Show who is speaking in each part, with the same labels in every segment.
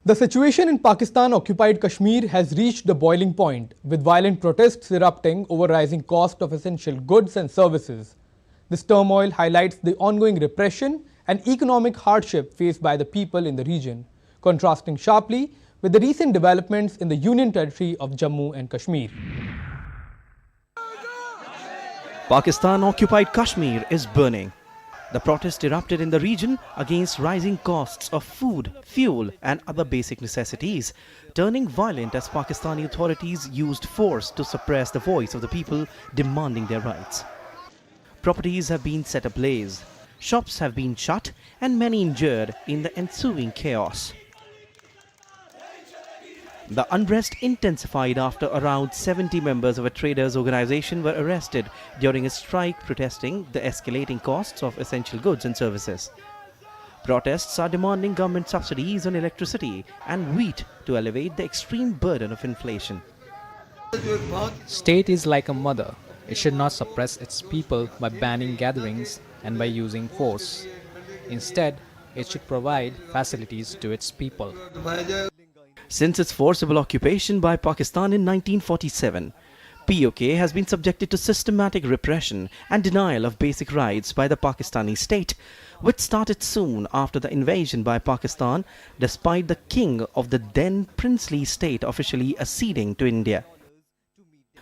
Speaker 1: The situation in Pakistan-occupied Kashmir has reached the boiling point, with violent protests erupting over rising cost of essential goods and services. This turmoil highlights the ongoing repression and economic hardship faced by the people in the region, contrasting sharply with the recent developments in the Union Territory of Jammu and Kashmir.
Speaker 2: Pakistan-occupied Kashmir is burning. The protest erupted in the region against rising costs of food, fuel and other basic necessities, turning violent as Pakistani authorities used force to suppress the voice of the people demanding their rights. Properties have been set ablaze, shops have been shut and many injured in the ensuing chaos. The unrest intensified after around 70 members of a traders' organization were arrested during a strike protesting the escalating costs of essential goods and services. Protests are demanding government subsidies on electricity and wheat to elevate the extreme burden of inflation.
Speaker 3: State is like a mother. It should not suppress its people by banning gatherings and by using force. Instead, it should provide facilities to its people.
Speaker 2: Since its forcible occupation by Pakistan in 1947, PoK has been subjected to systematic repression and denial of basic rights by the Pakistani state, which started soon after the invasion by Pakistan, despite the king of the then princely state officially acceding to India.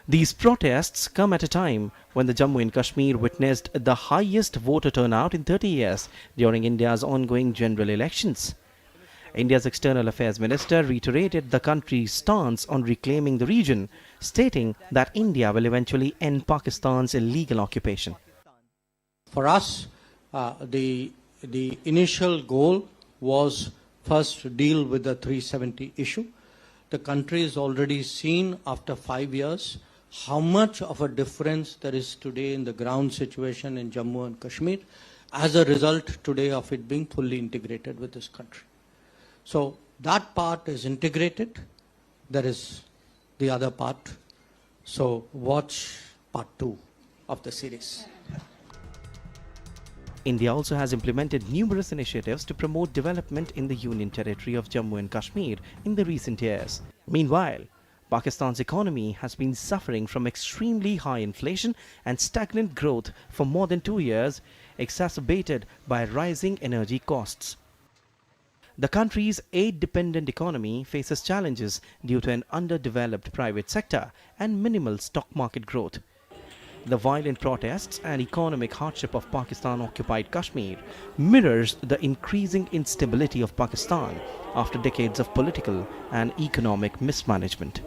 Speaker 2: These protests come at a time when the Jammu and Kashmir witnessed the highest voter turnout in 30 years during India's ongoing general elections. India's External Affairs Minister reiterated the country's stance on reclaiming the region, stating that India will eventually end Pakistan's illegal occupation.
Speaker 4: For us, the initial goal was first to deal with the 370 issue. The country has already seen after 5 years how much of a difference there is today in the ground situation in Jammu and Kashmir as a result today of it being fully integrated with this country. So that part is integrated. There is the other part. So watch part 2 of the series.
Speaker 2: India also has implemented numerous initiatives to promote development in the Union Territory of Jammu and Kashmir in the recent years. Meanwhile, Pakistan's economy has been suffering from extremely high inflation and stagnant growth for more than 2 years, exacerbated by rising energy costs. The country's aid-dependent economy faces challenges due to an underdeveloped private sector and minimal stock market growth. The violent protests and economic hardship of Pakistan-occupied Kashmir mirrors the increasing instability of Pakistan after decades of political and economic mismanagement.